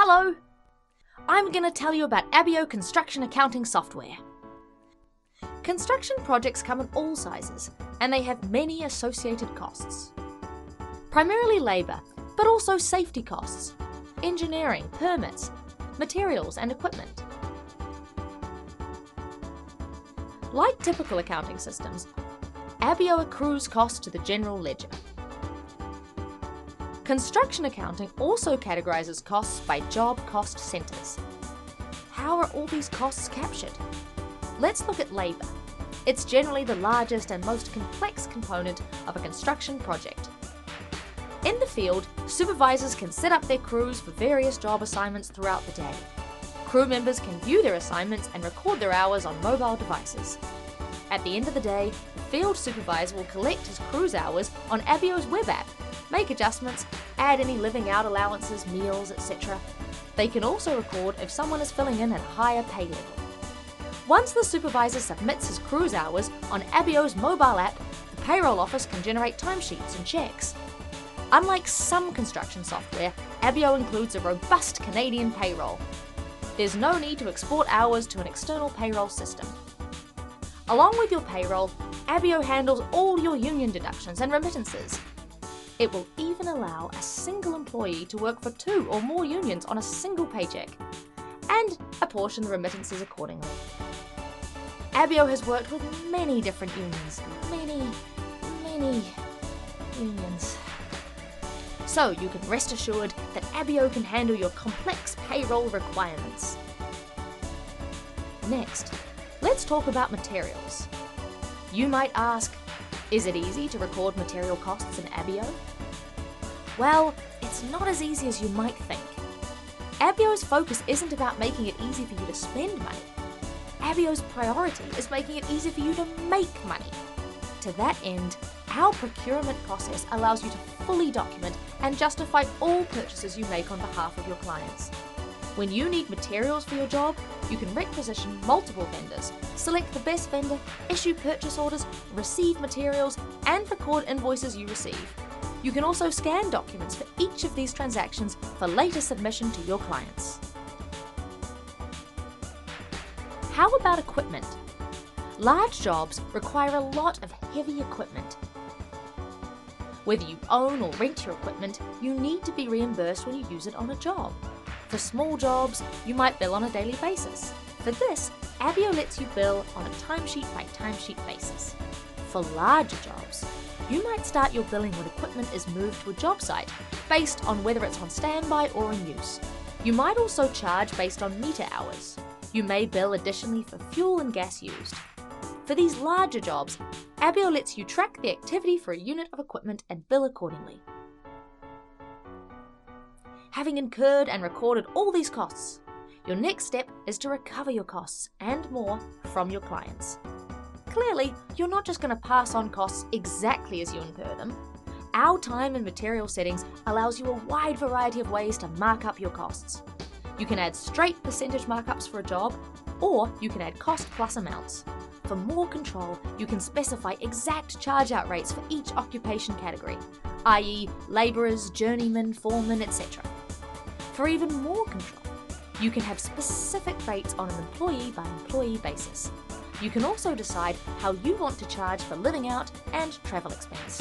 Hello! I'm going to tell you about Abio construction accounting software. Construction projects come in all sizes, and they have many associated costs. Primarily labour, but also safety costs, engineering, permits, materials and equipment. Like typical accounting systems, Abio accrues costs to the general ledger. Construction accounting also categorizes costs by job cost centres. How are all these costs captured? Let's look at labour. It's generally the largest and most complex component of a construction project. In the field, supervisors can set up their crews for various job assignments throughout the day. Crew members can view their assignments and record their hours on mobile devices. At the end of the day, the field supervisor will collect his crew's hours on Abio's web app, make adjustments, add any living out allowances, meals, etc. They can also record if someone is filling in at a higher pay level. Once the supervisor submits his crew's hours on Abio's mobile app, the payroll office can generate timesheets and cheques. Unlike some construction software, Abio includes a robust Canadian payroll. There's no need to export hours to an external payroll system. Along with your payroll, Abio handles all your union deductions and remittances. It will even allow a single employee to work for 2 or more unions on a single paycheck, and apportion the remittances accordingly. Abio has worked with many different unions, many unions. So you can rest assured that Abio can handle your complex payroll requirements. Next, let's talk about materials. You might ask, is it easy to record material costs in Abio? Well, it's not as easy as you might think. Abio's focus isn't about making it easy for you to spend money. Abio's priority is making it easy for you to make money. To that end, our procurement process allows you to fully document and justify all purchases you make on behalf of your clients. When you need materials for your job, you can requisition multiple vendors, select the best vendor, issue purchase orders, receive materials, and record invoices you receive. You can also scan documents for each of these transactions for later submission to your clients. How about equipment? Large jobs require a lot of heavy equipment. Whether you own or rent your equipment, you need to be reimbursed when you use it on a job. For small jobs, you might bill on a daily basis. For this, Abio lets you bill on a timesheet by timesheet basis. For larger jobs, you might start your billing when equipment is moved to a job site, based on whether it's on standby or in use. You might also charge based on meter hours. You may bill additionally for fuel and gas used. For these larger jobs, Abio lets you track the activity for a unit of equipment and bill accordingly. Having incurred and recorded all these costs, your next step is to recover your costs and more from your clients. Clearly, you're not just going to pass on costs exactly as you incur them. Our time and material settings allows you a wide variety of ways to mark up your costs. You can add straight percentage markups for a job, or you can add cost plus amounts. For more control, you can specify exact charge-out rates for each occupation category, i.e. labourers, journeymen, foremen, etc. For even more control, you can have specific rates on an employee-by-employee basis. You can also decide how you want to charge for living out and travel expense.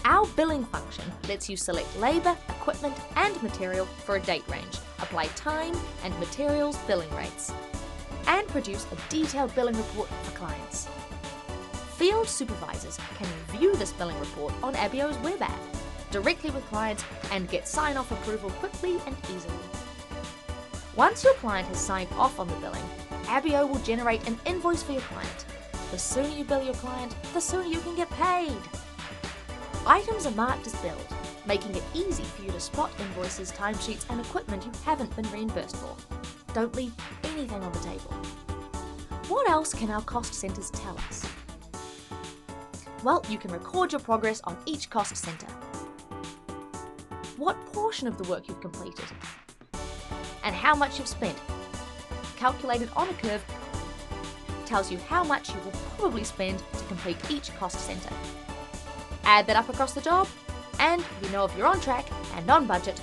Our billing function lets you select labour, equipment and material for a date range, apply time and materials billing rates, and produce a detailed billing report for clients. Field supervisors can view this billing report on Abio's web app, directly with clients, and get sign-off approval quickly and easily. Once your client has signed off on the billing, Abio will generate an invoice for your client. The sooner you bill your client, the sooner you can get paid. Items are marked as billed, making it easy for you to spot invoices, timesheets, and equipment you haven't been reimbursed for. Don't leave anything on the table. What else can our cost centres tell us? Well, you can record your progress on each cost centre. What portion of the work you've completed, and how much you've spent. Calculated on a curve tells you how much you will probably spend to complete each cost centre. Add that up across the job, and you know if you're on track and on budget,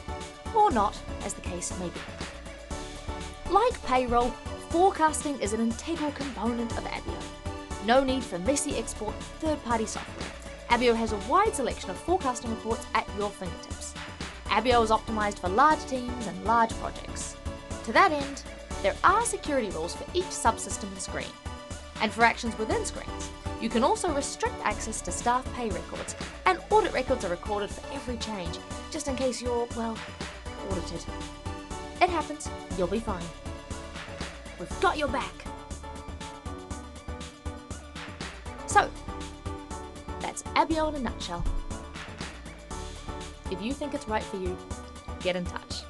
or not, as the case may be. Like payroll, forecasting is an integral component of Abio. No need for messy export third-party software. Abio has a wide selection of forecasting reports at your fingertips. Abio is optimized for large teams and large projects. To that end, there are security rules for each subsystem and screen. And for actions within screens, you can also restrict access to staff pay records, and audit records are recorded for every change, just in case you're, well, audited. It happens, you'll be fine. We've got your back. So, that's Abio in a nutshell. If you think it's right for you, get in touch.